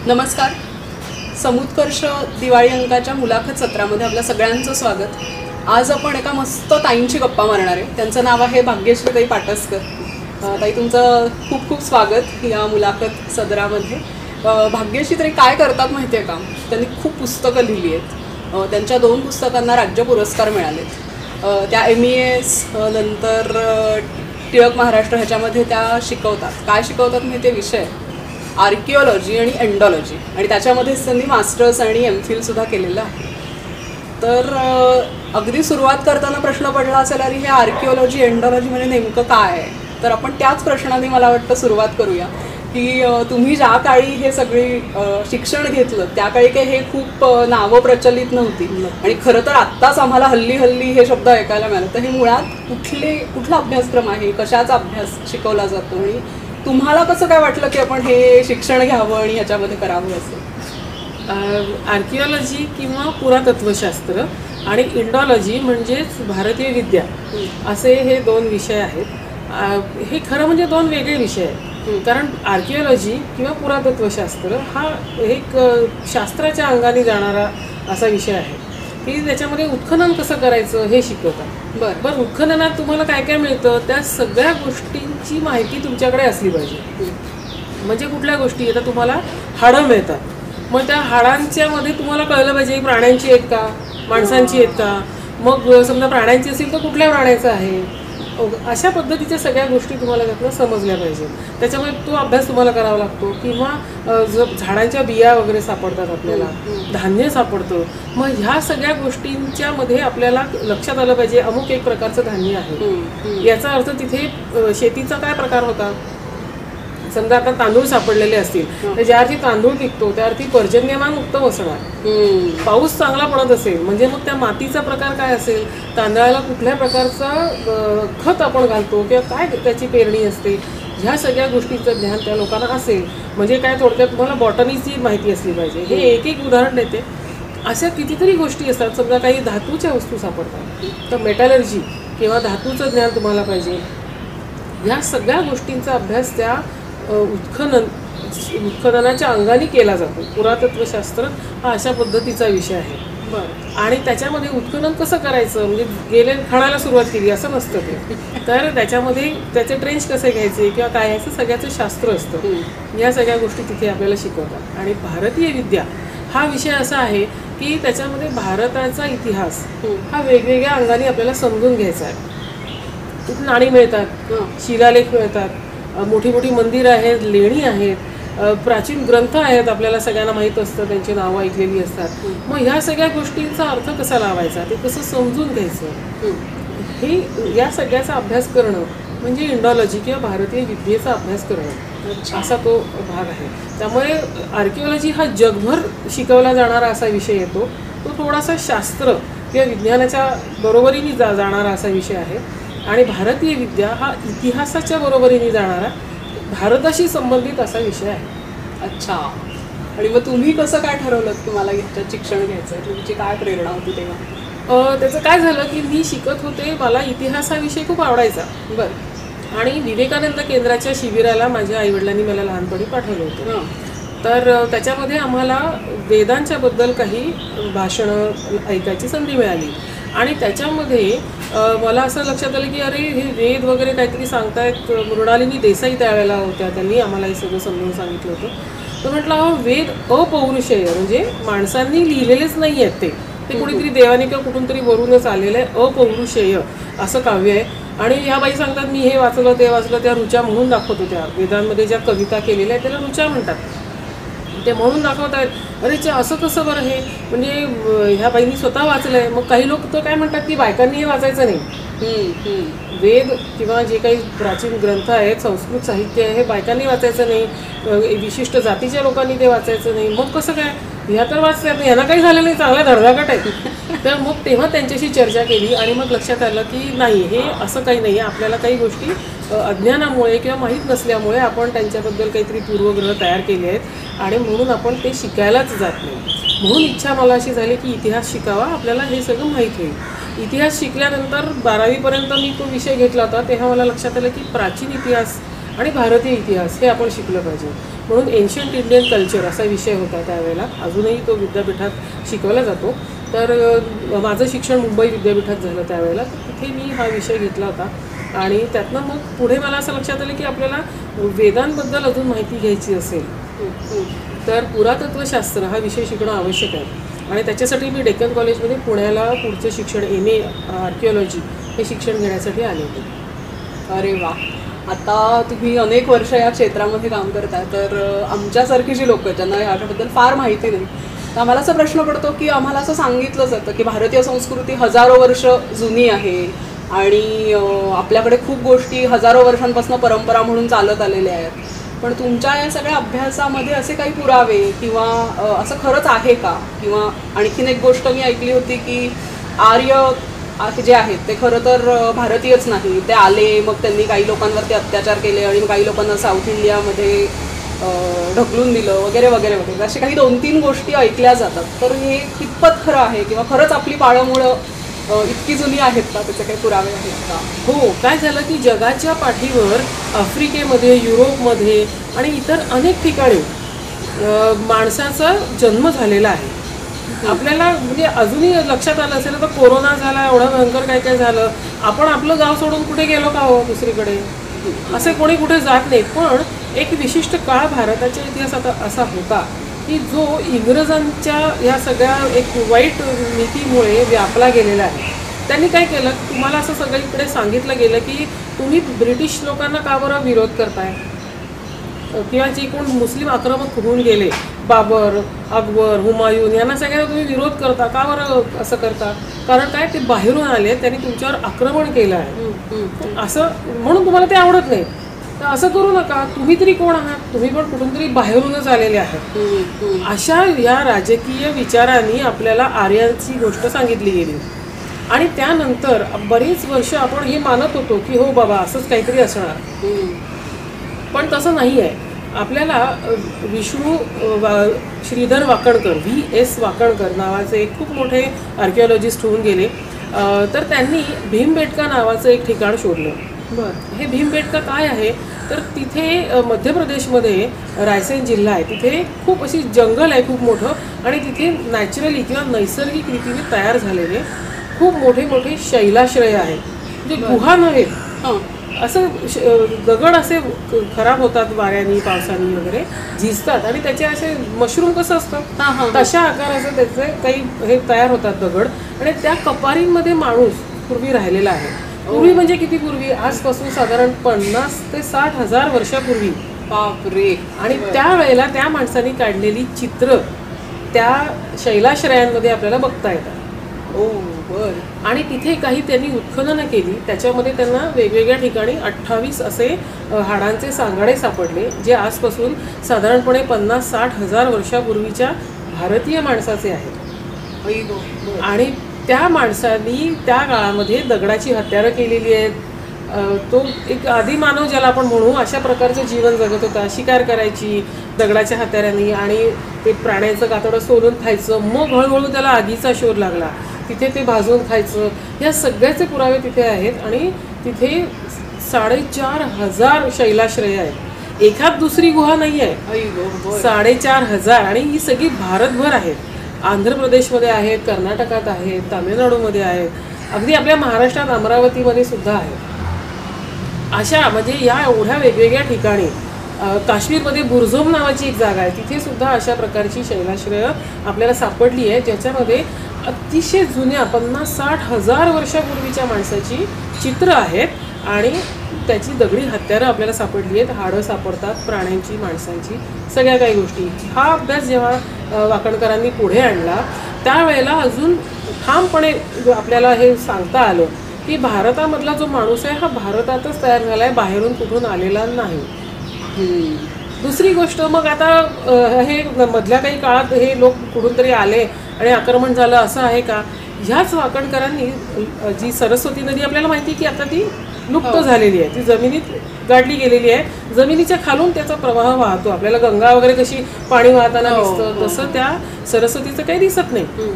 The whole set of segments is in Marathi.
नमस्कार. समुत्कर्ष दिवाळी अंकाच्या मुलाखत सत्रामध्ये आपल्या सगळ्यांचं स्वागत. आज आपण एका मस्त ताईंची गप्पा मारणार आहे. त्यांचं नाव आहे भाग्यश्रीताई पाटसकर. ताई, तुमचं खूप खूप स्वागत या मुलाखत सदरामध्ये. भाग्यश्रीताई काय करतात माहिती आहे का? त्यांनी खूप पुस्तकं लिहिली आहेत. त्यांच्या 2 पुस्तकांना राज्य पुरस्कार मिळालेत. त्या MES नंतर टिळक महाराष्ट्र ह्याच्यामध्ये त्या शिकवतात. काय शिकवतात माहिती आहे? विषय आर्किओलॉजी आणि एंडॉलॉजी, आणि त्याच्यामध्येच त्यांनी मास्टर्स आणि MPhilसुद्धा केलेलं आहे. तर अगदी सुरुवात करताना प्रश्न पडला असेल, अरे हे आर्किओलॉजी एंडॉलॉजी म्हणजे नेमकं काय आहे? तर आपण त्याच प्रश्नाने मला वाटतं सुरुवात करूया की तुम्ही ज्या काळी हे सगळी शिक्षण घेतलं त्या काळी काही हे खूप नावं प्रचलित नव्हती, आणि खरं तर आत्ताच आम्हाला हल्ली हल्ली हे शब्द ऐकायला मिळाले. तर हे मुळात कुठला अभ्यासक्रम आहे, कशाचा अभ्यास शिकवला जातो, आणि तुम्हाला कसं काय वाटलं की आपण हे शिक्षण घ्यावं आणि ह्याच्यामध्ये करावं असं? आर्किओलॉजी किंवा पुरातत्वशास्त्र आणि इंडॉलॉजी म्हणजेच भारतीय विद्या असे हे 2 विषय आहेत. हे खरं म्हणजे 2 वेगळे विषय आहेत. कारण आर्किओलॉजी किंवा पुरातत्वशास्त्र हा एक शास्त्राच्या अंगाने जाणारा असा विषय आहे की त्याच्यामध्ये उत्खनन कसं करायचं हे शिकवतात. बरं, उत्खननात तुम्हाला काय काय मिळतं त्या सगळ्या गोष्टींची माहिती तुमच्याकडे असली पाहिजे. म्हणजे कुठल्या गोष्टी आता तुम्हाला हाडं मिळतात, मग त्या हाडांच्या मध्ये तुम्हाला कळलं पाहिजे प्राण्यांची आहेत का, माणसांची आहेत का. मग समजा प्राण्यांची असेल तर कुठल्या प्राण्याचं आहे, अशा पद्धतीच्या सगळ्या गोष्टी तुम्हाला त्यातनं समजल्या पाहिजे. त्याच्यामुळे तो अभ्यास तुम्हाला करावा लागतो. किंवा झाडांच्या बिया वगैरे सापडतात, आपल्याला धान्य सापडतं. मग ह्या सगळ्या गोष्टींच्या मध्ये आपल्याला लक्षात आलं पाहिजे अमुक एक प्रकारचं धान्य आहे. याचा अर्थ तिथे शेतीचा काय प्रकार होता. समजा आता तांदूळ सापडलेले असतील तर ज्या अर्थी तांदूळ पिकतो त्या अर्थी पर्जन्यमान उत्तम असणार. पाऊस चांगला पडत असेल म्हणजे मग त्या मातीचा प्रकार काय असेल, तांदळाला कुठल्या प्रकारचा खत आपण घालतो किंवा काय त्याची पेरणी असते, ह्या सगळ्या गोष्टीचं ज्ञान त्या लोकांना असेल. म्हणजे काय, थोडक्यात तुम्हाला बॉटनीची माहिती असली पाहिजे. हे एक उदाहरण देते. अशा कितीतरी गोष्टी असतात. समजा काही धातूच्या वस्तू सापडतात तर मेटॅलर्जी किंवा धातूचं ज्ञान तुम्हाला पाहिजे. ह्या सगळ्या गोष्टींचा अभ्यास त्या उत्खननाच्या अंगाने केला जातो. पुरातत्वशास्त्र हा अशा पद्धतीचा विषय आहे. आणि त्याच्यामध्ये उत्खनन कसं करायचं, म्हणजे गेले खणाला सुरुवात केली असं नसतं ते. तर त्याच्यामध्ये त्याचे ट्रेंच कसे घ्यायचे किंवा काय याचं सगळ्याचं शास्त्र असतं. या सगळ्या गोष्टी तिथे आपल्याला शिकवतात. आणि भारतीय विद्या हा विषय असा आहे की त्याच्यामध्ये भारताचा इतिहास हा वेगवेगळ्या अंगाने आपल्याला समजून घ्यायचा आहे. तिथे नाणी मिळतात, शिलालेख मिळतात, मोठी मोठी मंदिरं आहेत, लेणी आहेत, प्राचीन ग्रंथ आहेत, आपल्याला सगळ्यांना माहीत असतं, त्यांची नावं ऐकलेली असतात. मग ह्या सगळ्या गोष्टींचा अर्थ कसा लावायचा, ते कसं समजून घ्यायचं, हे या सगळ्याचा अभ्यास करणं म्हणजे इंडॉलॉजी किंवा भारतीय विद्येचा अभ्यास करणं असा तो भाग आहे. त्यामुळे आर्किओलॉजी हा जगभर शिकवला जाणारा असा विषय येतो. तो थोडासा शास्त्र किंवा विज्ञानाच्या बरोबरीने जाणारा असा विषय आहे. आणि भारतीय विद्या हा इतिहासाच्या बरोबरीने जाणारा भारताशी संबंधित असा विषय आहे. अच्छा. आणि मग तुम्ही कसं काय ठरवलं की मला ह्याच्यात शिक्षण घ्यायचं आहे? तुमची काय प्रेरणा होती तेव्हा? त्याचं काय झालं की मी शिकत होते, मला इतिहास हा विषय खूप आवडायचा. आणि विवेकानंद केंद्राच्या शिबिराला माझ्या आईवडिलांनी मला लहानपणी पाठवलं होतं. तर त्याच्यामध्ये आम्हाला वेदांच्याबद्दल काही भाषणं ऐकायची संधी मिळाली. आणि त्याच्यामध्ये मला असं लक्षात आलं की अरे हे वेद वगैरे काहीतरी सांगतायत. मृणालिनी देसाई त्यावेळेला होत्या, त्यांनी आम्हाला हे सगळं समजून सांगितलं होतं. तर म्हटलं अहो, वेद अपौरुषेय म्हणजे माणसांनी लिहिलेलेच नाही आहेत, ते कुणीतरी देवाने किंवा कुठून तरी वरूनच आलेलं आहे. अपौरुषेय असं काव्य आहे. आणि ह्या बाई सांगतात मी हे वाचलं ते वाचलं, त्या ऋचा म्हणून दाखवत होत्या. वेदांमध्ये ज्या कविता केलेल्या आहेत त्याला ऋचा म्हणतात. ते म्हणून दाखवत आहेत. अरे असं कसं बरं हे, म्हणजे ह्या बाईंनी स्वतः वाचलंय. मग काही लोक तर काय म्हणतात की बायकांनी हे वाचायचं नाही. वेद किंवा जे काही प्राचीन ग्रंथ आहेत, संस्कृत साहित्य आहे, हे बायकांनी वाचायचं नाही, विशिष्ट जातीच्या लोकांनी ते वाचायचं नाही. मग कसं काय, ह्या तर वाचतात नाही, ह्यांना काही झालं नाही, चांगला धडधाकट आहे. तर मग तेव्हा त्यांच्याशी चर्चा केली आणि मग लक्षात आलं की नाही, हे असं काही नाही आहे. आपल्याला काही गोष्टी अज्ञानामुळे किंवा माहीत नसल्यामुळे आपण त्यांच्याबद्दल काहीतरी पूर्वग्रह तयार केले आहेत आणि म्हणून आपण ते शिकायलाच जात नाही. म्हणून इच्छा मला अशी झाली की इतिहास शिकावा, आपल्याला हे सगळं माहीत होईल. इतिहास शिकल्यानंतर 12वीपर्यंत मी तो विषय घेतला होता. तेव्हा मला लक्षात आलं की प्राचीन इतिहास आणि भारतीय इतिहास हे आपण शिकलं पाहिजे. म्हणून एन्शियंट इंडियन कल्चर असा विषय होता त्यावेळेला. अजूनही तो विद्यापीठात शिकवला जातो. तर माझं शिक्षण मुंबई विद्यापीठात झालं त्यावेळेला. तर तिथे मी हा विषय घेतला होता आणि त्यातनं मग पुढे मला असं लक्षात आलं की आपल्याला वेदांबद्दल अजून माहिती घ्यायची असेल तर पुरातत्वशास्त्र हा विषय शिकणं आवश्यक आहे. आणि त्याच्यासाठी मी डेक्कन कॉलेजमध्ये पुण्याला पुढचं शिक्षण MA आर्किओलॉजी हे शिक्षण घेण्यासाठी आले होते. अरे वा. आता तुम्ही अनेक वर्ष या क्षेत्रामध्ये काम करताय, तर आमच्यासारखी जी लोक ज्यांना याच्याबद्दल फार माहिती नाही, तर आम्हाला असा प्रश्न पडतो की आम्हाला असं सांगितलं जातं की भारतीय संस्कृती हजारो वर्ष जुनी आहे आणि आपल्याकडे खूप गोष्टी हजारो वर्षांपासून परंपरा म्हणून चालत आलेल्या आहेत. पण तुमच्या या सगळ्या अभ्यासामध्ये असे काही पुरावे किंवा असं खरंच आहे का? किंवा आणखीन एक गोष्ट मी ऐकली होती की आर्य जे आहेत ते खरं तर भारतीयच नाही, ते आले मग त्यांनी काही लोकांवरती अत्याचार केले आणि मग काही लोकांना साऊथ इंडियामध्ये ढकलून दिलं वगैरे वगैरे वगैरे, असे काही 2-3 गोष्टी ऐकल्या जातात. तर हे कितपत खरं आहे किंवा खरंच आपली पाळंमुळं इतकी जुनी आहेत का? त्याचे काही पुरावे आहेत का? हो, काय झालं की जगाच्या पाठीवर आफ्रिकेमध्ये, युरोपमध्ये आणि इतर अनेक ठिकाणी माणसाचा जन्म झालेला आहे. आपल्याला म्हणजे अजूनही लक्षात आलं असेल तर कोरोना झाला, एवढं भयंकर काय काय झालं, आपण आपलं गाव सोडून कुठे गेलो का हो दुसरीकडे? असे कोणी कुठे जात नाही. पण एक विशिष्ट काळ भारताच्या इतिहासात असा होता की जो इंग्रजांच्या या सगळ्या एक वाईट नीतीमुळे व्यापला गेलेला आहे. त्यांनी काय केलं, तुम्हाला असं सगळीकडे सांगितलं गेलं की तुम्ही ब्रिटिश लोकांना का बरं विरोध करताय, किंवा जे कोण मुस्लिम आक्रमक होऊन गेले, बाबर, अकबर, हुमायून, यांना सगळ्यांना तुम्ही विरोध करता का बरं? असं करता कारण काय, ते बाहेरून आले, त्यांनी तुमच्यावर आक्रमण केलं आहे असं, म्हणून तुम्हाला ते आवडत नाही. तर असं करू नका, तुम्ही तरी कोण आहात, तुम्ही पण कुठून तरी बाहेरूनच आलेले आहात. अशा या राजकीय विचारांनी आपल्याला आर्यांची गोष्ट सांगितली गेली. आणि त्यानंतर बरीच वर्ष आपण हे मानत होतो की हो बाबा असंच काहीतरी असणार. पण तसं नाही आहे. आपल्याला विष्णू श्रीधर वाकणकर, VS वाकणकर नावाचे एक खूप मोठे आर्किओलॉजिस्ट होऊन गेले. तर त्यांनी भीमबेटका नावाचं एक ठिकाण शोधलं. हे भीमबेटका काय आहे तर तिथे मध्य प्रदेशमध्ये रायसेन जिल्हा आहे. तिथे खूप अशी जंगल आहे खूप मोठं आणि तिथे नॅचरली किंवा नैसर्गिक रीतीने तयार झालेले खूप मोठे मोठे शैलाश्रय आहेत. म्हणजे गुहा नव्हेत, असं दगड असे खराब होतात वाऱ्याने, पावसाने वगैरे झिजतात आणि त्याचे असे मशरूम कसं असतं तशा आकाराचं त्याचे काही हे तयार होतात दगड. आणि त्या कपारींमध्ये माणूस पूर्वी राहिलेला आहे. पूर्वी म्हणजे किती पूर्वी, आजपासून साधारण 50 ते 60 हजार वर्षापूर्वी. बापरे. आणि त्यावेळेला त्या माणसांनी काढलेली चित्र त्या शैलाश्रयांमध्ये आपल्याला बघता येतात. आणि तिथे काही त्यांनी उत्खननं केली, त्याच्यामध्ये त्यांना वेगवेगळ्या ठिकाणी 28 असे हाडांचे सांगाडे सापडले, जे आजपासून साधारणपणे 50-60 हजार वर्षापूर्वीच्या भारतीय माणसाचे आहेत. आणि त्या माणसांनी त्या काळामध्ये दगडाची हत्यारं केलेली आहेत. तो एक आदिमानव ज्याला आपण म्हणू अशा प्रकारचं जीवन जगत होता. शिकार करायची दगडाच्या हत्यारांनी आणि ते प्राण्यांचं कातडं सोलून खायचं. मग हळूहळू त्याला आगीचा शोध लागला, तिथे ते भाजून खायचं. या सगळ्याचे पुरावे तिथे आहेत. आणि तिथे 4500 शैलाश्रय आहेत. एखाद दुसरी गुहा नाही आहे, 4500. आणि ही सगळी भारतभर आहेत. आंध्र प्रदेशमध्ये आहेत, कर्नाटकात आहेत, तामिळनाडूमध्ये आहेत, अगदी आपल्या महाराष्ट्रात अमरावतीमध्ये सुद्धा आहेत. अशा म्हणजे या एवढ्या वेगवेगळ्या ठिकाणी काश्मीरमध्ये बुरझोम नावाची एक जागा आहे, तिथे सुद्धा अशा प्रकारची शैलाश्रय आपल्याला सापडली आहे, ज्याच्यामध्ये अतिशय जुन्या 50-60 हजार वर्षापूर्वीच्या माणसाची चित्र आहेत आणि त्याची दगडी हत्यारं आपल्याला सापडली आहेत. हाडं सापडतात प्राण्यांची, माणसांची, सगळ्या काही गोष्टी. हा अभ्यास जेव्हा वाकणकरांनी पुढे आणला त्यावेळेला अजून ठामपणे आपल्याला हे सांगता आलं की भारतामधला जो माणूस आहे हा भारतातच तयार झाला आहे, बाहेरून कुठून आलेला नाही. दुसरी गोष्ट, मग आता हे मधल्या काही काळात हे लोक कुठून तरी आले आणि आक्रमण झालं असं आहे का? ह्याच वाकणकरांनी जी सरस्वती नदी आपल्याला माहिती की आता ती लुप्त झालेली आहे, ती जमिनीत गाडली गेलेली आहे. जमिनीच्या खालून त्याचा प्रवाह वाहतो. आपल्याला गंगा वगैरे कशी पाणी वाहताना दिसतं तसं त्या सरस्वतीचं काही दिसत नाही.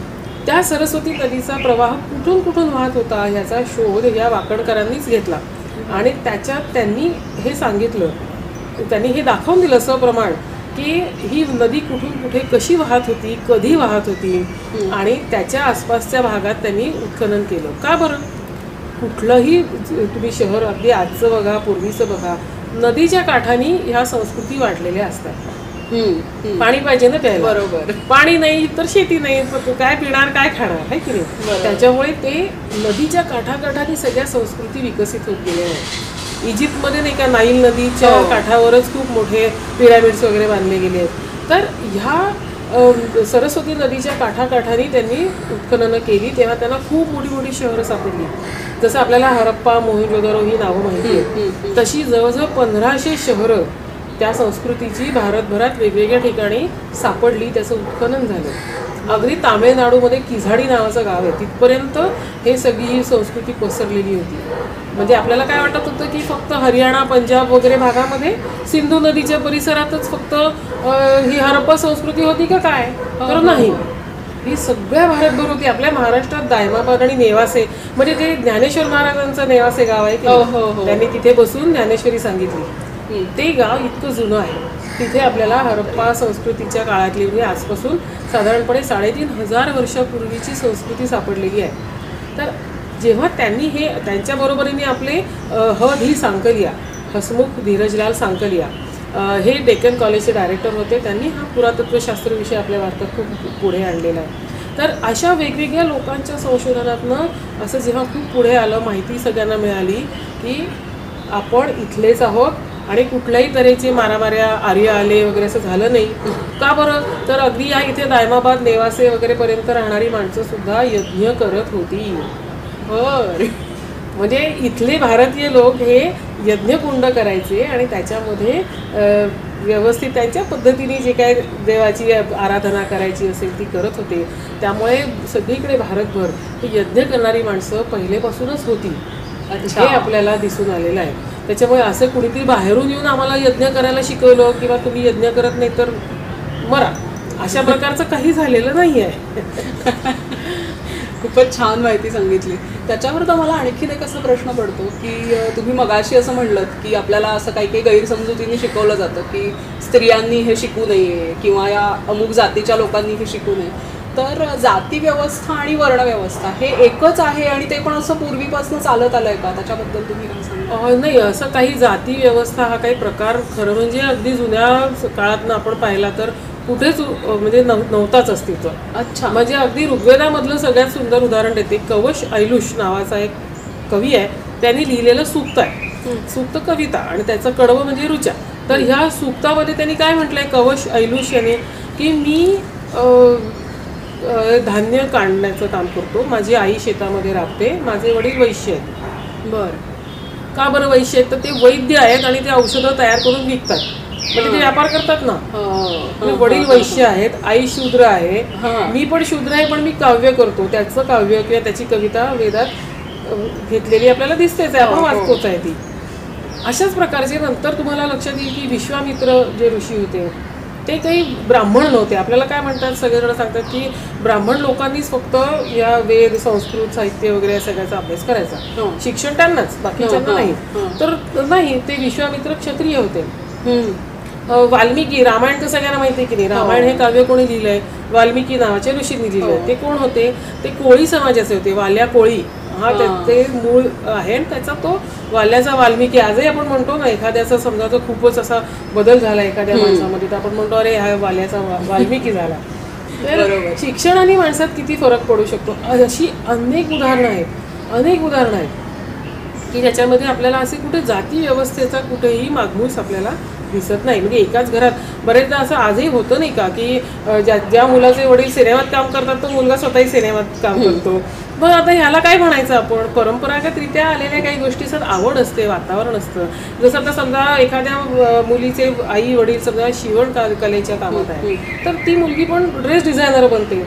त्या सरस्वती नदीचा प्रवाह कुठून कुठून वाहत होता ह्याचा शोध या वाकणकरांनीच घेतला. आणि त्याच्यात त्यांनी हे सांगितलं, त्यांनी हे दाखवून दिलं सप्रमाण की ही नदी कुठून कुठे कशी वाहत होती, कधी वाहत होती, आणि त्याच्या आसपासच्या भागात त्यांनी उत्खनन केलं. का बरं? कुठलंही तुम्ही शहर अगदी आजचं बघा, पूर्वीचं बघा, नदीच्या काठानी ह्या संस्कृती वाढलेल्या असतात. पाणी पाहिजे ना प्यायला, बरोबर. पाणी नाही तर शेती नाही, काय पिणार काय खाणार, आहे की नाही? त्याच्यामुळे ते नदीच्या काठाकाठाने सगळ्या संस्कृती विकसित होत गेल्या आहेत. इजिप्तमध्ये नाही का, नाईल नदीच्या काठावरच खूप मोठे पिरॅमिड्स वगैरे बांधले गेले आहेत. तर ह्या सरस्वती नदीच्या काठाकाठाने त्यांनी उत्खननं केली, तेव्हा त्यांना खूप मोठी मोठी शहरं सापडली. जसं आपल्याला हरप्पा, मोहेंजोदरो ही नावं माहिती आहेत, तशी जवळजवळ 1500 शहरं त्या संस्कृतीची भारतभरात वेगवेगळ्या ठिकाणी सापडली, त्याचं उत्खनन झालं. अगदी तामिळनाडूमध्ये किझाडी नावाचं गाव आहे, तिथपर्यंत हे सगळी ही संस्कृती पसरलेली होती. म्हणजे आपल्याला काय वाटत होतं की फक्त हरियाणा, पंजाब वगैरे भागामध्ये सिंधू नदीच्या परिसरातच फक्त ही हरप्पा संस्कृती होती का काय, तर नाही, ही सगळ्या भारतभर होती. आपल्या महाराष्ट्रात दायमाबाद आणि नेवासे, म्हणजे ते ज्ञानेश्वर महाराजांचं नेवासे गाव आहे की त्यांनी तिथे बसून ज्ञानेश्वरी सांगितली, ते गाव इतकं जुनं आहे. तिथे आपल्याला हरप्पा संस्कृतीच्या काळातली, म्हणजे आजपासून साधारणपणे 3500 वर्षापूर्वीची संस्कृती सापडलेली आहे. तर जेव्हा त्यांनी हे त्यांच्या बरोबरीने आपले ही सांकलिया, हसमुख धीरजलाल सांकलिया, हे डेक्कन कॉलेजचे डायरेक्टर होते, त्यांनी हा पुरातत्वशास्त्र विषय आपल्या भारतात खूप पुढे आणलेला आहे. तर अशा वेगवेगळ्या लोकांच्या संशोधनातनं असं जेव्हा खूप पुढे आलं, माहिती सगळ्यांना मिळाली की आपण इथलेच आहोत आणि कुठल्याही तऱ्हेचे मारामाऱ्या, आर्य आले वगैरे असं झालं नाही. का बरं? तर अगदी या इथे दायमाबाद, नेवासे वगैरे पर्यंत राहणारी माणसं सुद्धा यज्ञ करत होती. म्हणजे इथले भारतीय लोक हे यज्ञकुंड करायचे आणि त्याच्यामध्ये व्यवस्थित त्यांच्या पद्धतीने जे काय देवाची आराधना करायची असेल ती करत होते. त्यामुळे सगळीकडे भारतभर ही यज्ञ करणारी माणसं पहिलेपासूनच होती, हे आपल्याला दिसून आलेलं आहे. त्याच्यामुळे असं कुणीतरी बाहेरून येऊन आम्हाला यज्ञ करायला शिकवलं किंवा तुम्ही यज्ञ करत नाही तर मरा, अशा प्रकारचं काही झालेलं नाही आहे. खूपच छान माहिती सांगितली. त्याच्यावर तर मला आणखीन एक असा प्रश्न पडतो की तुम्ही मगाशी असं म्हणलं की आपल्याला असं काही काही गैरसमजुतीने शिकवलं जातं की स्त्रियांनी हे शिकू नये किंवा या अमुक जातीच्या लोकांनी हे शिकू नये. तर जाती व्यवस्था आणि वर्णव्यवस्था हे एकच आहे आणि ते पण असं पूर्वीपासून चालत आलंय का? त्याच्याबद्दल तुम्ही काय सांगा? नाही, असं काही जाती व्यवस्था हा काही प्रकार खरं म्हणजे अगदी जुन्या काळातनं आपण पाहिला तर कुठेच म्हणजे नव्हताच अस्तित्व. अच्छा. म्हणजे अगदी ऋग्वेदामधलं सगळ्यात सुंदर उदाहरण देते. कवश ऐलुष नावाचा एक कवी आहे, त्यांनी लिहिलेलं सूक्त आहे, सूक्त कविता, आणि त्याचं कडवं म्हणजे ऋचा. तर ह्या सूक्तामध्ये त्यांनी काय म्हटलंय कवश ऐलुष याने की मी धान्य काढण्याचं काम करतो, माझी आई शेतामध्ये राबते, माझे वडील वैश्य आहेत. बरं. का बरं वैश्य आहेत? तर ते वैद्य आहेत आणि ते औषधं तयार करून विकतात, म्हणजे ते व्यापार करतात ना. वडील वैश्य आहेत, आई शूद्र आहे, मी पण शूद्र आहे, पण मी काव्य करतो. त्याचं काव्य किंवा त्याची कविता वेदात घेतलेली आपल्याला दिसतेच आहे, आपण वाचतोच आहे ती. अशाच प्रकारचे नंतर तुम्हाला लक्षात येईल की विश्वामित्र जे ऋषी होते ते काही ब्राह्मण नव्हते. आपल्याला काय म्हणतात, सगळेजण सांगतात की ब्राह्मण लोकांनीच फक्त या वेद, संस्कृत, साहित्य वगैरे या सगळ्याचा अभ्यास करायचा, शिक्षण त्यांनाच, बाकीच्यांना नाही. तर नाही, ते विश्वामित्र क्षत्रिय होते. वाल्मिकी, रामायण तर सगळ्यांना माहिती आहे की नाही, रामायण हे काव्य कोणी लिहिलंय? वाल्मिकी नावाच्या ऋषींनी लिहिलंय. ते कोण होते? ते कोळी समाजाचे होते, वाल्या कोळी हा ते मूळ आहे. आणि त्याचा तो वाल्याचा वाल्मिकी, आजही आपण म्हणतो ना, एखाद्याचा समजा तो खूपच असा बदल झाला एखाद्या माणसामध्ये, तर आपण म्हणतो अरे हा वाल्याचा वाल्मिकी झाला. तर शिक्षणाने माणसात किती फरक पडू शकतो. अशी अनेक उदाहरणं आहेत की ज्याच्यामध्ये आपल्याला असे कुठे जाती व्यवस्थेचा कुठेही मागमूस आपल्याला दिसत नाही. म्हणजे एकाच घरात बरेचदा असं आजही होतं नाही का की ज्या मुलाचे वडील सिनेमात काम करतात तो मुलगा स्वतःही सिनेमात काम करतो. मग आता ह्याला काय म्हणायचं आपण? परंपरागतरित्या आलेल्या काही गोष्टीचं आवड असते, वातावरण असतं. जसं आता समजा एखाद्या मुलीचे आई वडील समजा शिवण कलेच्या कामात आहे, तर ती मुलगी पण ड्रेस डिझायनर बनते,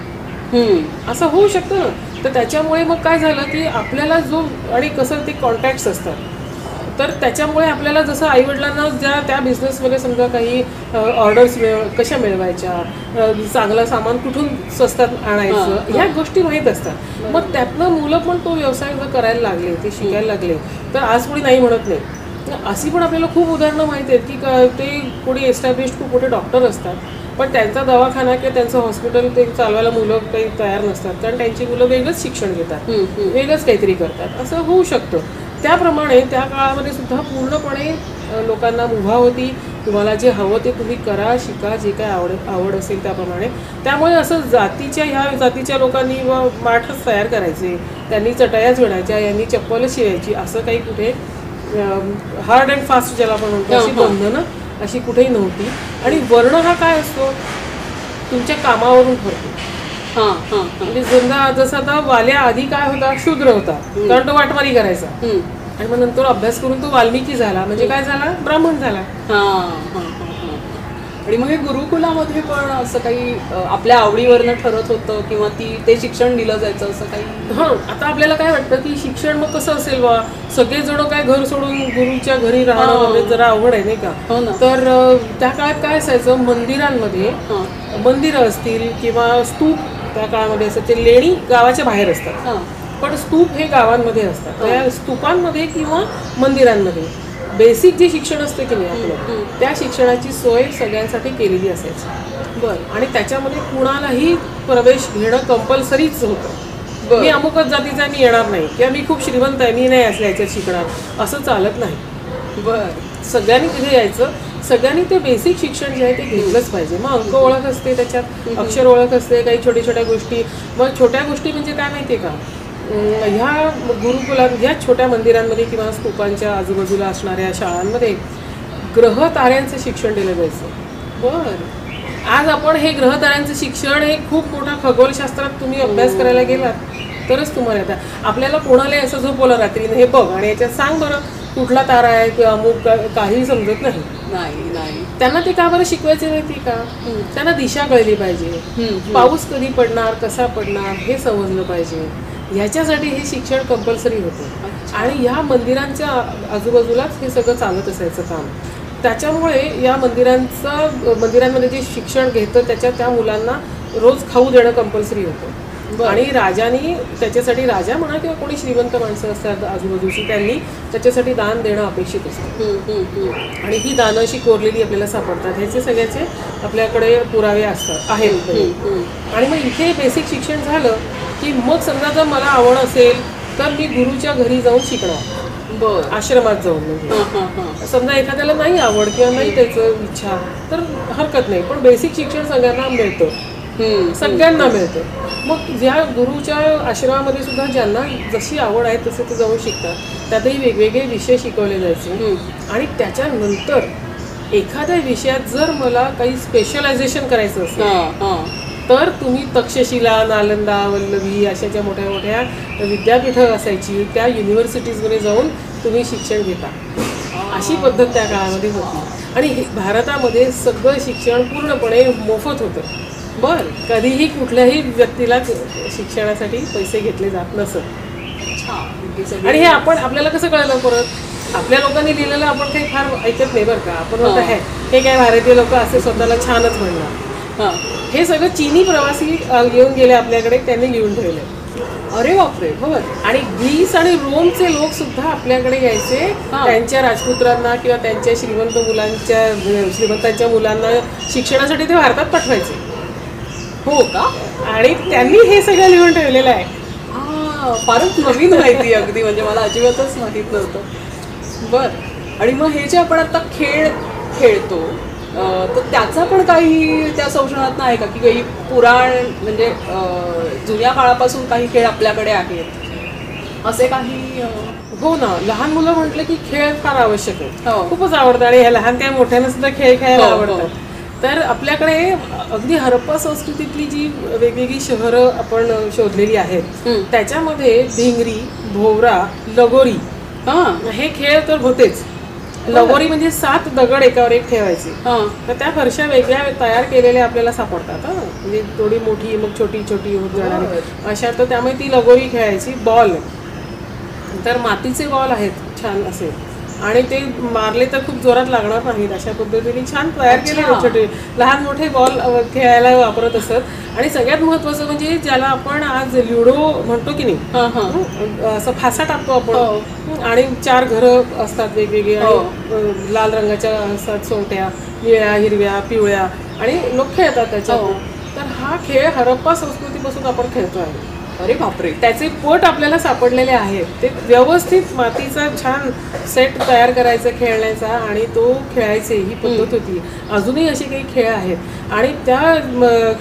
असं होऊ शकतं ना. तर त्याच्यामुळे मग काय झालं की आपल्याला जो, आणि कसं ते कॉन्टॅक्ट्स असतात, तर त्याच्यामुळे आपल्याला जसं आईवडिलांना त्या बिझनेसमध्ये समजा काही ऑर्डर्स कशा मिळवायच्या, चांगलं सामान कुठून स्वस्तात आणायचं, ह्या गोष्टी माहीत असतात. मग त्यातनं मुलं पण तो व्यवसाय करायला लागले, ते शिकायला लागले. तर आज कोणी नाही म्हणत नाही अशी पण आपल्याला खूप उदाहरणं माहिती आहेत की ते कोणी एस्टॅब्लिश्ड खूप मोठे डॉक्टर असतात, पण त्यांचा दवाखाना किंवा त्यांचं हॉस्पिटल ते चालवायला मुलं काही तयार नसतात, कारण त्यांची मुलं वेगळंच शिक्षण घेतात, वेगळंच काहीतरी करतात. असं होऊ शकतं. त्याप्रमाणे त्या काळामध्ये सुद्धा पूर्णपणे लोकांना मुभा होती. तुम्हाला जे हवं ते तुम्ही करा, शिका, जे काय आवड असेल त्याप्रमाणे. त्यामुळे असं ह्या जातीच्या लोकांनी माठच तयार करायचे, त्यांनी चटयाच विणायच्या, यांनी चप्पल शिवायची, असं काही कुठे हार्ड अँड फास्ट ज्याला आपण म्हणतो अशी बंधनं अशी कुठेही नव्हती. आणि वर्ण हा काय असतो, तुमच्या कामावरून ठरतो. म्हणजे जसं आता वाल्या आधी काय होता, शूद्र होता, कारण तो वाटमारी करायचा, आणि मग नंतर अभ्यास करून तो वाल्मिकी झाला, म्हणजे काय झाला, ब्राह्मण झाला. आणि मग हे गुरुकुलामध्ये पण असं काही आपल्या आवडीवरनं ठरत होतं किंवा ते शिक्षण दिलं जायचं असं काही? आता आपल्याला काय वाटतं की शिक्षण मग कसं असेल बा, सगळेजण काय घर सोडून गुरुच्या घरी राहणं वगैरे जरा अवघड आहे नाही का. तर त्या काळात काय असायचं, मंदिरांमध्ये मंदिरं असतील किंवा स्तूप त्या काळामध्ये असतात, ते लेणी गावाच्या बाहेर असतात, पण स्तूप हे गावांमध्ये असतात. त्या स्तूपांमध्ये किंवा मंदिरांमध्ये बेसिक जे शिक्षण असतं की नाही आपलं, त्या शिक्षणाची सोय सगळ्यांसाठी केलेली असायची. बरं. आणि त्याच्यामध्ये कुणालाही प्रवेश घेणं कंपल्सरीच होतं. मी अमुकच जातीचा, मी येणार नाही, किंवा मी खूप श्रीमंत आहे, मी नाही असल्या याच्यात शिकणार, असं चालत नाही. बरं. सगळ्यांनी तिथे यायचं, सगळ्यांनी ते बेसिक शिक्षण जे आहे ते घेतलंच पाहिजे. मग अंक ओळख असते, त्याच्यात अक्षर ओळख असते, काही छोट्या छोट्या गोष्टी. मग छोट्या गोष्टी म्हणजे काय माहिती आहे का, ह्या गुरुकुलात, ह्या छोट्या मंदिरांमध्ये किंवा स्तूपांच्या आजूबाजूला असणाऱ्या शाळांमध्ये ग्रह ताऱ्यांचं शिक्षण दिलं जायचं. बरं. आज आपण हे ग्रह ताऱ्यांचं शिक्षण हे खूप मोठा खगोलशास्त्रात तुम्ही अभ्यास करायला गेलात तरच तुम्हाला येतं. आपल्याला कोणाला असं झोपवलं रात्रीने, हे बघ आणि याच्यात सांग बरं कुठला तारा आहे किंवा अमुक, काही समजत नाही. त्यांना ते का बरं शिकवायचे माहिती का, त्यांना दिशा कळली पाहिजे, पाऊस कधी पडणार, कसा पडणार हे समजलं पाहिजे, ह्याच्यासाठी हे शिक्षण कंपल्सरी होतं. आणि ह्या मंदिरांच्या आजूबाजूलाच हे सगळं चालत असायचं काम. त्याच्यामुळे या मंदिरांमध्ये जे शिक्षण घेतं त्या मुलांना रोज खाऊ देणं कंपल्सरी होतं. आणि राजानी त्याच्यासाठी, राजा म्हणा किंवा कोणी श्रीमंत माणसं असतात आजूबाजूची, त्यांनी त्याच्यासाठी दान देणं अपेक्षित असतं. आणि ही दानं अशी कोरलेली आपल्याला सापडतात, ह्याचे सगळ्याचे आपल्याकडे पुरावे आहेत. आणि मग इथे बेसिक शिक्षण झालं की मग समजा जर मला आवड असेल तर मी गुरुच्या घरी जाऊन शिकणार, आश्रमात जाऊन. म्हणजे समजा एखाद्याला नाही आवड किंवा नाही त्याचं इच्छा तर हरकत नाही, पण बेसिक शिक्षण सगळ्यांना मिळतं, सगळ्यांना मिळतं. मग ज्या गुरुच्या आश्रमामध्ये सुद्धा ज्यांना जशी आवड आहे तसे ते जाऊन शिकतात. त्यातही वेगवेगळे विषय शिकवले जायचे. आणि त्याच्यानंतर एखाद्या विषयात जर मला काही स्पेशलायझेशन करायचं असेल तर तुम्ही तक्षशिला, नालंदा, वल्लभी अशाच्या मोठ्या मोठ्या विद्यापीठं असायची, त्या युनिव्हर्सिटीजमध्ये जाऊन तुम्ही शिक्षण घेता. अशी पद्धत त्या काळामध्ये होती. आणि भारतामध्ये सगळं शिक्षण पूर्णपणे मोफत होतं. बरं. कधीही कुठल्याही व्यक्तीला शिक्षणासाठी पैसे घेतले जात नसत. आणि हे आपल्याला कसं कळलं, परत आपल्या लोकांनी लिहिलेलं आपण काही फार ऐकत नाही बरं का. आपण म्हणतो हे काय भारतीय लोक असे स्वतःला छानच म्हणणार. हे सगळं चीनी प्रवासी येऊन गेले आपल्याकडे, त्यांनी लिहून ठेवले. अरे बापरे. बरं. आणि ग्रीस आणि रोमचे लोक सुद्धा आपल्याकडे यायचे, त्यांच्या राजपुत्रांना किंवा त्यांच्या श्रीमंतांच्या मुलांना शिक्षणासाठी ते भारतात पाठवायचे. हो का. आणि त्यांनी हे सगळं लिहून ठेवलेलं आहे. फारच नवीन माहिती अगदी, म्हणजे मला अजिबातच माहीत नव्हतं. बरं. आणि मग हे जे आपण आता खेळ खेळतो तर त्याचा पण काही त्या संशोधनात आहे का, की काही पुराण म्हणजे जुन्या काळापासून काही खेळ आपल्याकडे आहेत असे काही? हो ना. लहान मुलं म्हटलं की खेळ फार आवश्यक आहे, खूपच आवडतं. आणि लहान काय मोठ्यानं सुद्धा खेळ खेळायला आवडतात. तर आपल्याकडे अगदी हरप्पा संस्कृतीतली जी वेगवेगळी शहरं आपण शोधलेली आहेत त्याच्यामध्ये भिंगरी, भोवरा, लगोरी हे खेळ तर होतेच. लगोरी म्हणजे 7 दगड एकावर एक ठेवायचे. तर त्या फरशा वेगळ्या तयार केलेल्या आपल्याला सापडतात. म्हणजे थोडी मोठी मग छोटी छोटी होत जाणारी अशा. तर त्यामुळे ती लगोरी खेळायची. बॉल तर मातीचे बॉल आहेत छान असे, आणि ते मारले तर खूप जोरात लागणार नाहीत अशा पद्धतीने छान तयार केले छोटे लहान मोठे बॉल खेळायला वापरत असत. आणि सगळ्यात महत्वाचं म्हणजे ज्याला आपण आज ल्युडो म्हणतो की नाही, असं फासा टाकतो आपण आणि 4 घरं असतात वेगवेगळे आणि लाल रंगाच्या असतात सोंगट्या, निळ्या हिरव्या पिवळ्या आणि लोक खेळतात त्याच्यात. तर हा खेळ हरप्पा संस्कृतीपासून आपण खेळतो आहे. अरे बापरे. त्याचे पट आपल्याला सापडलेले आहेत. ते व्यवस्थित मातीचा छान सेट तयार करायचा खेळण्याचा आणि तो खेळायचे ही पद्धत होती. अजूनही असे काही खेळ आहेत आणि त्या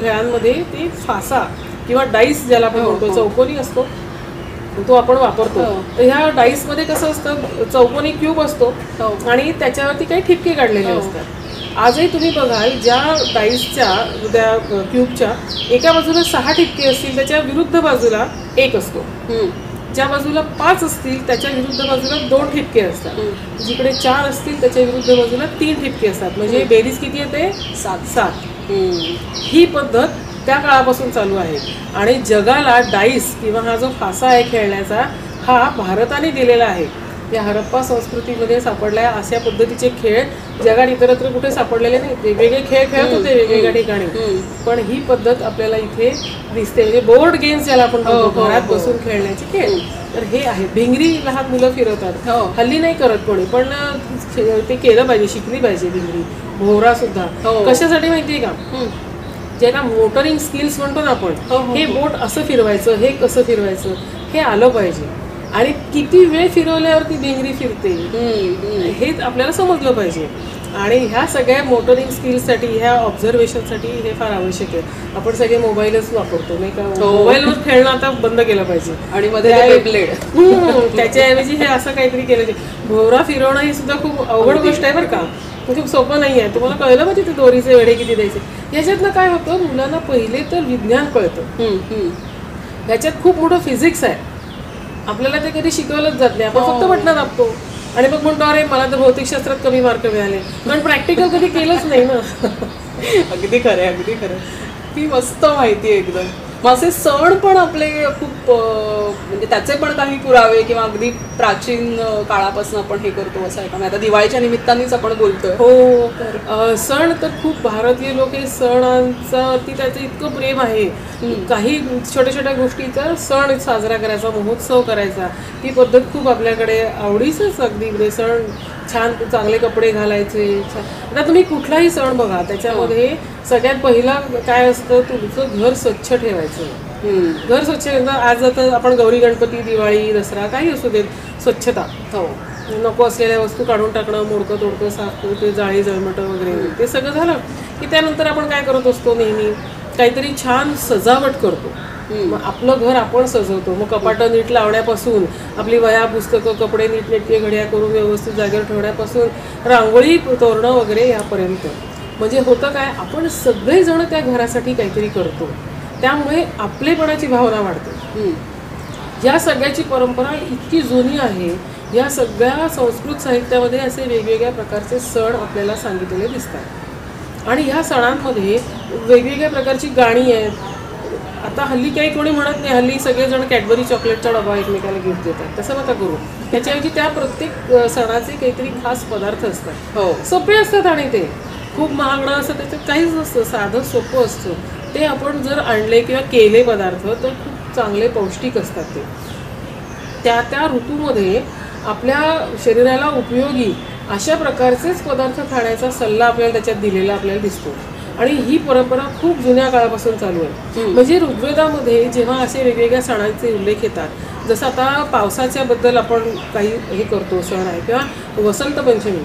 खेळांमध्ये ते फासा किंवा डाईस ज्याला आपण म्हणतो चौकोनी असतो तो आपण वापरतो. तर ह्या डाईस मध्ये कसं असतं, चौकोनी क्यूब असतो आणि त्याच्यावरती काही ठिपके काढलेले असतात. आजही तुम्ही बघाल ज्या डाईसच्या त्या क्यूबच्या एका बाजूला 6 ठिपके असतील त्याच्या विरुद्ध बाजूला 1 असतो, ज्या बाजूला 5 असतील त्याच्या विरुद्ध बाजूला 2 ठिपके असतात, जिकडे 4 असतील त्याच्या विरुद्ध बाजूला 3 ठिपके असतात. म्हणजे बेरीज किती येते? 7. ही पद्धत त्या काळापासून चालू आहे आणि जगाला डाईस किंवा हा जो फासा आहे खेळण्याचा हा भारताने दिलेला आहे. या हरप्पा संस्कृतीमध्ये सापडल्या अशा पद्धतीचे खेळ जगात इतरत्र कुठे सापडलेले नाही. वेगवेगळे खेळ खेळत होते वेगवेगळ्या ठिकाणी, पण ही पद्धत आपल्याला इथे दिसते. म्हणजे बोर्ड गेम्स ज्याला आपण म्हणतो घरात बसून खेळण्याचे खेळ, तर हे आहे. भिंगरी लहान मुलं फिरवतात, हल्ली नाही करत कोणी, पण ते केलं पाहिजे, शिकली पाहिजे भिंगरी. भोवरा सुद्धा कशासाठी माहितीये का, ज्याला मोटरिंग स्किल्स म्हणतो ना आपण, हे बोट असं फिरवायचं, हे कसं फिरवायचं हे आलं पाहिजे आणि किती वेळ फिरवल्यावरती भिंगरी फिरते हे आपल्याला समजलं पाहिजे. आणि ह्या सगळ्या मोटरिंग स्किल्ससाठी, ह्या ऑब्झर्वेशनसाठी हे फार आवश्यक आहे. आपण सगळे मोबाईलच वापरतो नाही का, मोबाईलवर खेळणं आता बंद केलं पाहिजे आणि मध्ये ब्लेड त्याच्याऐवजी हे असं काहीतरी केलं पाहिजे. भोवरा फिरवणं ही सुद्धा खूप अवघड गोष्ट आहे बरं का, खूप सोपं नाही आहे. तुम्हाला कळलं पाहिजे ते दोरीचे वेढे किती द्यायचे. याच्यातनं काय होतं, मुलांना पहिले तर विज्ञान कळतं, याच्यात खूप मोठं फिजिक्स आहे. आपल्याला ते कधी शिकवलंच जात नाही. आपण फक्त बटणं दाबतो आणि मग म्हणतो अरे मला तर भौतिकशास्त्रात कमी मार्क मिळाले, पण प्रॅक्टिकल कधी केलंच नाही ना. अगदी खरं, अगदी खरं. ती मस्त माहिती आहे एकदम. मग असे सण पण आपले खूप म्हणजे त्याचे पण काही पुरावे किंवा अगदी प्राचीन काळापासून आपण हे करतो असं आहे का? आता दिवाळीच्या निमित्तानेच आपण बोलतोय. हो, सण तर खूप भारतीय लोक हे सणांवरती त्याचं इतकं प्रेम आहे. काही छोट्या छोट्या गोष्टीचा सण साजरा करायचा, महोत्सव करायचा, ती पद्धत खूप आपल्याकडे आवडीचंच. अगदी म्हणजे सण छान चांगले कपडे घालायचे. आता तुम्ही कुठलाही सण बघा, त्याच्यामध्ये सगळ्यात पहिला काय असतं, तुमचं घर स्वच्छ ठेवायचं. घर स्वच्छ आज आता आपण गौरी गणपती दिवाळी दसरा काही असू देत, स्वच्छता. नको असलेल्या वस्तू काढून टाकणं, मोडकं तोडकं साफ, ते जाळी जळमटं वगैरे ते सगळं झालं की त्यानंतर आपण काय करत असतो, नेहमी काहीतरी छान सजावट करतो. मग आपलं घर आपण सजवतो. मग कपाटं नीट लावण्यापासून, आपली वह्या पुस्तकं कपडे नीटनेटके घड्या करून व्यवस्थित जागेवर ठेवण्यापासून, रांगोळी तोरणं वगैरे यापर्यंत. म्हणजे होतं काय, आपण सगळेजण त्या घरासाठी काहीतरी करतो, त्यामुळे आपलेपणाची भावना वाढते. या सगळ्याची परंपरा इतकी जुनी आहे. या सगळ्या संस्कृत साहित्यामध्ये असे वेगवेगळ्या प्रकारचे सण आपल्याला सांगितलेले दिसतात आणि ह्या सणांमध्ये वेगवेगळ्या प्रकारची गाणी आहेत. आता हल्ली काही कोणी म्हणत नाही, हल्ली सगळेजण कॅडबरी चॉकलेटचा डबा एकमेकाला गिफ्ट देतात. तसं नका करू. त्याच्याऐवजी त्या प्रत्येक सणाचे काहीतरी खास पदार्थ असतात, सोपे असतात आणि ते खूप महागडं असतं, त्याच्यात काहीच नसतं, साधं सोपं असतं. ते आपण जर आणले किंवा केले पदार्थ तर खूप चांगले पौष्टिक असतात. ते त्या त्या ऋतूमध्ये आपल्या शरीराला उपयोगी अशा प्रकारचेच पदार्थ खाण्याचा सल्ला आपल्याला त्याच्यात दिलेला आपल्याला दिसतो. आणि ही परंपरा खूप जुन्या काळापासून चालू आहे. म्हणजे ऋग्वेदामध्ये जेव्हा असे वेगवेगळ्या सणांचे उल्लेख येतात, जसं आता पावसाच्याबद्दल आपण काही हे करतो, सण आहे, किंवा वसंत पंचमी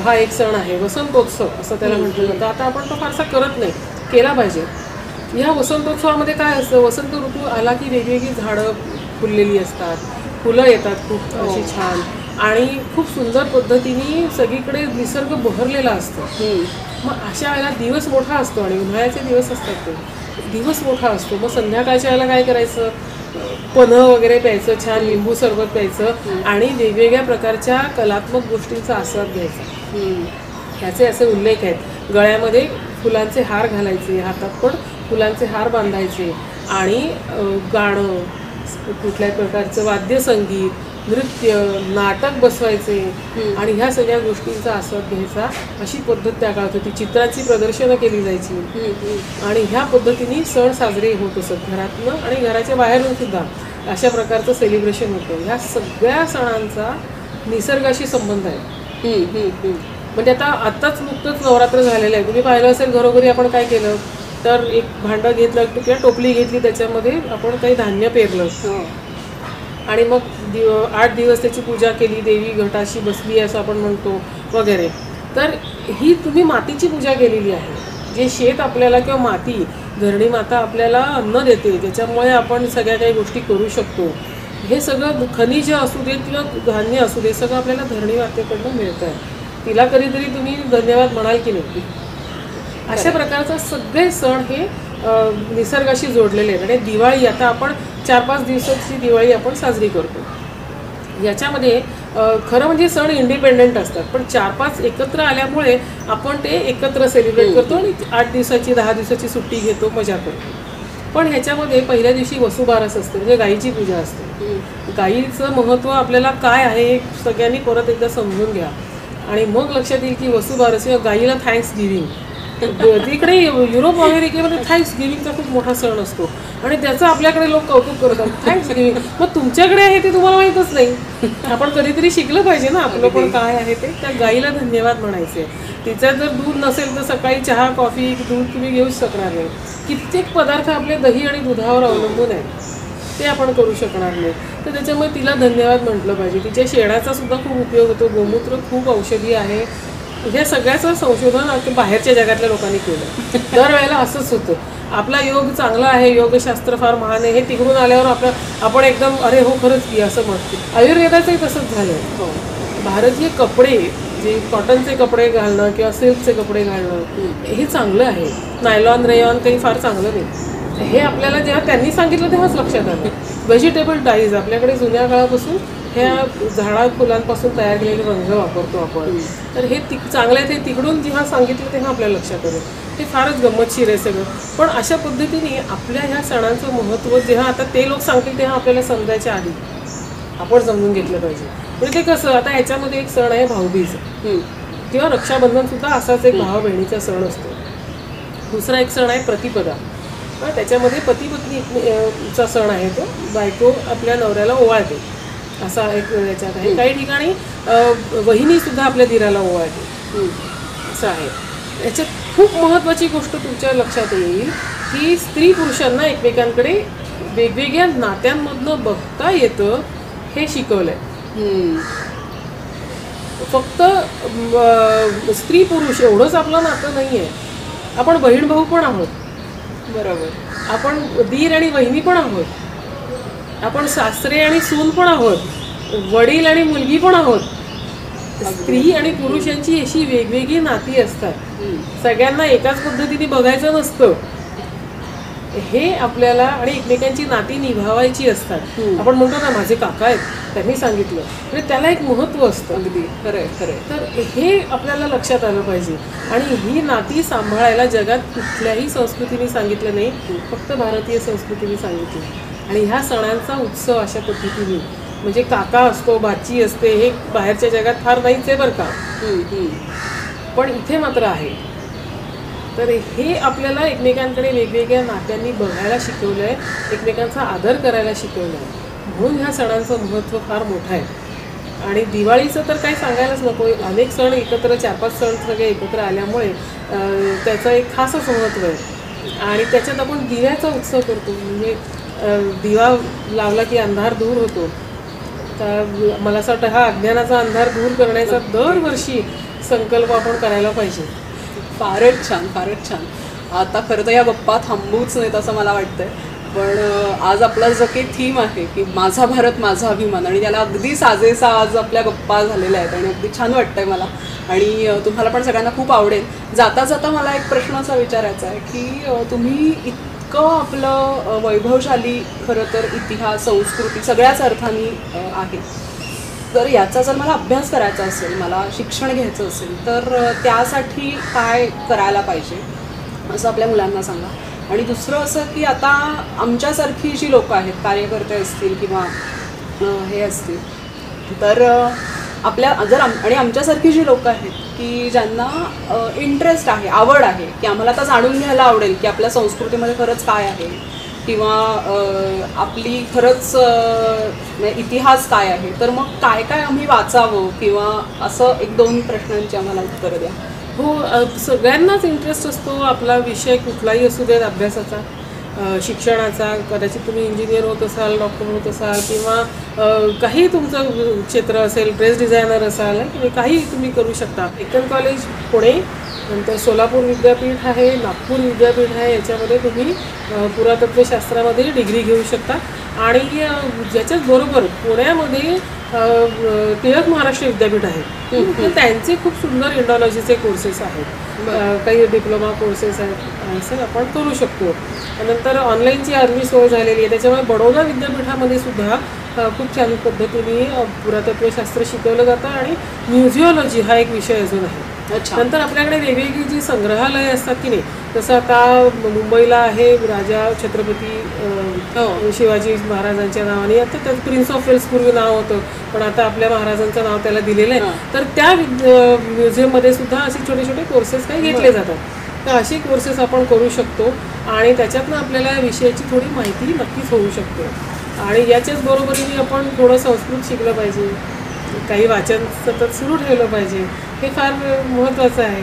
हा एक सण आहे, वसंतोत्सव असं त्याला म्हटलं जातं. आता आपण तो फारसा करत नाही, केला पाहिजे. या वसंतोत्सवामध्ये काय असतं, वसंत ऋतू आला की वेगवेगळी झाडं फुललेली असतात, फुलं येतात खूप अशी छान, आणि खूप सुंदर पद्धतीने सगळीकडे निसर्ग बहरलेला असतो. मग अशा वेळेला दिवस मोठा असतो आणि उन्हाळ्याचे दिवस असतात, ते दिवस मोठा असतो. मग संध्याकाळच्या वेळेला काय करायचं, पन्हं वगैरे प्यायचं, छान लिंबू सरबत प्यायचं आणि वेगवेगळ्या प्रकारच्या कलात्मक गोष्टींचा आस्वाद घ्यायचा. त्याचे असे उल्लेख आहेत. गळ्यामध्ये फुलांचे हार घालायचे, हातात पण फुलांचे हार बांधायचे आणि गाणं, कुठल्याही प्रकारचं वाद्यसंगीत, नृत्य, नाटक बसवायचे आणि ह्या सगळ्या गोष्टींचा आस्वाद घ्यायचा, अशी पद्धत त्या काळात होती. चित्राची प्रदर्शनं केली जायची आणि ह्या पद्धतीने सण साजरे होत असत घरातनं आणि घराच्या बाहेरून सुद्धा अशा प्रकारचं सेलिब्रेशन होतं. ह्या सगळ्या सणांचा निसर्गाशी संबंध आहे. म्हणजे आत्ताच नुकतंच नवरात्र झालेलं आहे. तुम्ही पाहिलं असेल घरोघरी आपण काय केलं तर एक भांडं घेतलं किंवा टोपली घेतली, त्याच्यामध्ये आपण काही धान्य पेरलं आणि मग 8 दिवस त्याची पूजा केली, देवी घटाशी बसली असं आपण म्हणतो वगैरे. तर ही तुम्ही मातीची पूजा केलेली आहे. जे शेत आपल्याला किंवा माती, धरणी माता आपल्याला अन्न देते, त्याच्यामुळे आपण सगळ्या काही गोष्टी करू शकतो. हे सगळं खनिज असू देत किंवा धान्य असू दे, सगळं आपल्याला धरणी मातेकडनं मिळतं आहे. तिला कधीतरी तुम्ही धन्यवाद म्हणाल की नाही? अशा प्रकारचे सगळे सण हे निसर्गाशी जोडलेले आहेत. आणि दिवाळी, आता आपण 4-5 दिवसाची दिवाळी आपण साजरी करतो. याच्यामध्ये खरं म्हणजे सण इंडिपेंडेंट असतात, पण 4-5 एकत्र आल्यामुळे आपण ते एकत्र सेलिब्रेट करतो आणि 8 दिवसाची 10 दिवसाची सुट्टी घेतो, मजा करतो. पण ह्याच्यामध्ये पहिल्या दिवशी वसुबारस असते, म्हणजे गाईची पूजा असते. गाईचं महत्त्व आपल्याला काय आहे हे सगळ्यांनी परत एकदा समजून घ्या आणि मग लक्षात येईल की वसुबारस किंवा गाईला थँक्स गिव्हिंग. तिकडे युरोप अमेरिकेमध्ये थँक्स गिव्हिंगचा खूप मोठा सण असतो आणि त्याचं आपल्याकडे लोक कौतुक करतात, थँक्स गिव्हिंग. मग तुमच्याकडे आहे ते तुम्हाला माहीतच नाही. आपण कधीतरी शिकलं पाहिजे ना आपलं पण काय आहे ते. त्या गाईला धन्यवाद म्हणायचे. तिच्यात जर दूध नसेल तर सकाळी चहा, कॉफी, दूध तुम्ही घेऊच शकणार नाही. कित्येक पदार्थ आपले दही आणि दुधावर अवलंबून आहेत, ते आपण करू शकणार नाही. तर त्याच्यामुळे तिला धन्यवाद म्हटलं पाहिजे. तिच्या शेणाचा सुद्धा खूप उपयोग होतो. गोमूत्र खूप औषधी आहे. हे सगळ्याचं संशोधन बाहेरच्या जगातल्या लोकांनी केलं. दरवेळेला असंच होतं. आपला योग चांगला आहे, योगशास्त्र फार महान आहे, हे तिकडून आल्यावर आपण एकदम अरे हो खरंच की असं म्हणतो. आयुर्वेदाचंही तसंच झालं. भारतीय कपडे, जे कॉटनचे कपडे घालणं किंवा सिल्कचे कपडे घालणं हे चांगलं आहे. नायलॉन, रेयॉन काही फार चांगलं नाही. हे आपल्याला जेव्हा त्यांनी सांगितलं तेव्हाच लक्षात आलं. व्हेजिटेबल डाईज आपल्याकडे जुन्या काळापासून ह्या झाडा फुलांपासून तयार केलेले रंग वापरतो आपण. तर हे चांगलं आहे. ते तिकडून जेव्हा सांगितलं तेव्हा आपल्याला लक्षात आलं. हे फारच गंमतशीर आहे सगळं. पण अशा पद्धतीने आपल्या ह्या सणांचं महत्त्व जेव्हा आता ते लोक सांगतील तेव्हा आपल्याला समजायच्या आधी आपण समजून घेतलं पाहिजे. म्हणजे ते कसं, आता ह्याच्यामध्ये एक सण आहे भाऊबीज किंवा रक्षाबंधन सुद्धा असाच एक भावा बहिणीचा सण असतो. दुसरा एक सण आहे प्रतिपदा. त्याच्यामध्ये पती पत्नीचा सण आहे तो. बायको आपल्या नवऱ्याला ओवाळते असा एक याच्यात आहे. काही ठिकाणी वहिनी सुद्धा आपल्या दिराला ओवाळते असं आहे. याच्यात खूप महत्त्वाची गोष्ट तुमच्या लक्षात येईल की स्त्री पुरुषांना एकमेकांकडे वेगवेगळ्या नात्यांमधनं बघता येतं हे शिकवलंय. फक्त स्त्री पुरुष एवढंच आपलं नातं नाही आहे. आपण बहीण भाऊ पण आहोत, बरोबर. आपण दीर आणि वहिनी पण आहोत, आपण सासरे आणि सून पण आहोत, वडील आणि मुलगी पण आहोत. स्त्री आणि पुरुष यांची अशी वेगवेगळी नाती असतात. सगळ्यांना एकाच पद्धतीने बघायचं नसतं. हे आपल्याला आणि एकमेकांची नाती निभावायची असतात. आपण म्हणतो ना माझे काका आहेत त्यांनी सांगितलं, म्हणजे त्याला एक महत्त्व असतं. अगदी खरंय खरंय. तर हे आपल्याला लक्षात आलं पाहिजे. आणि ही नाती सांभाळायला जगात कुठल्याही संस्कृतीने सांगितलं नाही, फक्त भारतीय संस्कृतीने सांगितलं. आणि ह्या सणांचा उत्सव अशा पद्धतीने, म्हणजे काका असतो, भाची असते, हे बाहेरच्या जगात फार नाहीच आहे बरं का, पण इथे मात्र आहे. तर हे आपल्याला एकमेकांकडे वेगवेगळ्या नात्यांनी बघायला शिकवलं आहे, एकमेकांचा आदर करायला शिकवलं आहे. म्हणून ह्या सणांचं महत्त्व फार मोठं आहे. आणि दिवाळीचं तर काही सांगायलाच नको. अनेक सण एकत्र, 4-5 सण सगळे एकत्र आल्यामुळे त्याचं एक खासच महत्त्व आहे. आणि त्याच्यात आपण दिव्याचा उत्सव करतो. म्हणजे दिवा लावला की अंधार दूर होतो. तर मला असं वाटतं हा अज्ञानाचा अंधार दूर करण्याचा दरवर्षी संकल्प आपण करायला पाहिजे. फारच छान, फारच छान. आता खरं तर या गप्पा थांबूच नाहीत असं मला वाटतंय. पण आज आपला जो काही थीम आहे की माझा भारत माझा अभिमान, आणि त्याला अगदी साजेसा आज आपल्या गप्पा झालेल्या आहेत आणि अगदी छान वाटतंय मला. आणि तुम्हाला पण सगळ्यांना खूप आवडेल. जाता जाता मला एक प्रश्न असा विचारायचा आहे की तुम्ही इतकं आपलं वैभवशाली खरं तर इतिहास, संस्कृती सगळ्याच अर्थाने आहे, तर याचा जर मला अभ्यास करायचा असेल, मला शिक्षण घ्यायचं असेल, तर त्यासाठी काय करायला पाहिजे असं आपल्या मुलांना सांगा. आणि दुसरं असं की आता आमच्यासारखी जी लोकं आहेत, कार्यकर्ते असतील किंवा हे असतील, तर आपल्या आणि आमच्यासारखी जी लोकं आहेत की ज्यांना इंटरेस्ट आहे, आवड आहे, की आम्हाला आता जाणून घ्यायला आवडेल की आपल्या संस्कृतीमध्ये खरंच काय आहे किंवा आपली खरंच इतिहास काय आहे, तर मग काय काय आम्ही वाचावं किंवा असं 1-2 प्रश्नांची आम्हाला उत्तरं द्या. हो, सगळ्यांनाच इंटरेस्ट असतो आपला विषय कुठलाही असू देत अभ्यासाचा, शिक्षणाचा. कदाचित तुम्ही इंजिनियर होत असाल, डॉक्टर होत असाल किंवा काही तुमचं क्षेत्र असेल, ड्रेस डिझायनर असाल, काही तुम्ही करू शकता. डेक्कन कॉलेज पुणे, नंतर सोलापूर विद्यापीठ आहे, नागपूर विद्यापीठ आहे, याच्यामध्ये तुम्ही पुरातत्वशास्त्रामध्ये डिग्री घेऊ शकता. आणि ज्याच्याच बरोबर पुण्यामध्ये टिळक महाराष्ट्र विद्यापीठ आहे, तर त्यांचे खूप सुंदर इंडॉलॉजीचे कोर्सेस आहेत, काही डिप्लोमा कोर्सेस आहेत, असं आपण करू शकतो. नंतर ऑनलाईनची अर्ली सोय झालेली आहे, त्याच्यामुळे बडोदा विद्यापीठामध्ये सुद्धा खूप छान पद्धतीने पुरातत्वशास्त्र शिकवलं जातं. आणि म्युझिओलॉजी हा एक विषय अजून आहे. नंतर आपल्याकडे वेगवेगळी जी संग्रहालय असतात की नाही, तसं आता मुंबईला आहे राजा छत्रपती शिवाजी महाराजांच्या नावाने. आता त्याचं प्रिन्स ऑफ वेल्स पूर्वी नाव होतं, पण आता आपल्या महाराजांचं नाव त्याला दिलेलं आहे. तर त्या म्युझियममध्ये सुद्धा असे छोटे छोटे कोर्सेस काही घेतले जातात. तर असे कोर्सेस आपण करू शकतो आणि त्याच्यातनं आपल्याला या विषयाची थोडी माहिती नक्कीच होऊ शकते. आणि याच्याच बरोबरीने आपण थोडं संस्कृत शिकलं पाहिजे, काही वाचन सतत सुरू ठेवलं पाहिजे. हे फार महत्त्वाचं आहे,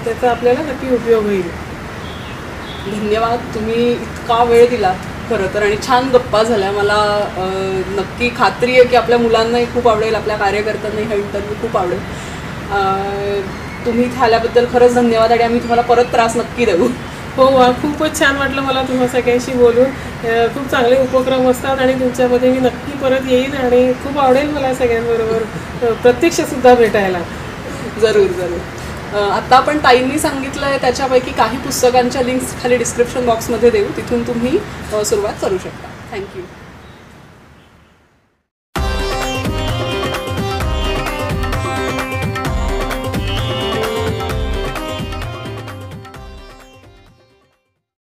त्याचा आपल्याला नक्की उपयोग होईल. धन्यवाद, तुम्ही इतका वेळ दिला खरं तर आणि छान गप्पा झाल्या. मला नक्की खात्री आहे की आपल्या मुलांनाही खूप आवडेल, आपल्या कार्यकर्त्यांनाही हा इंटरव्ह्यू खूप आवडेल. तुम्ही इथे आल्याबद्दल खरंच धन्यवाद आणि आम्ही तुम्हाला परत त्रास नक्की देऊ. हो, खूपच छान वाटलं मला तुम्हा सगळ्यांशी बोलून. खूप चांगले उपक्रम असतात आणि तुमच्यामध्ये मी नक्की परत येईन आणि खूप आवडेल मला सगळ्यांबरोबर प्रत्यक्षसुद्धा भेटायला. जरूर जरूर. आत्ता आपण ताईंनी सांगितलं आहे त्याच्यापैकी काही पुस्तकांच्या लिंक्स खाली डिस्क्रिप्शन बॉक्समध्ये देऊ, तिथून तुम्ही सुरुवात करू शकता. थँक्यू.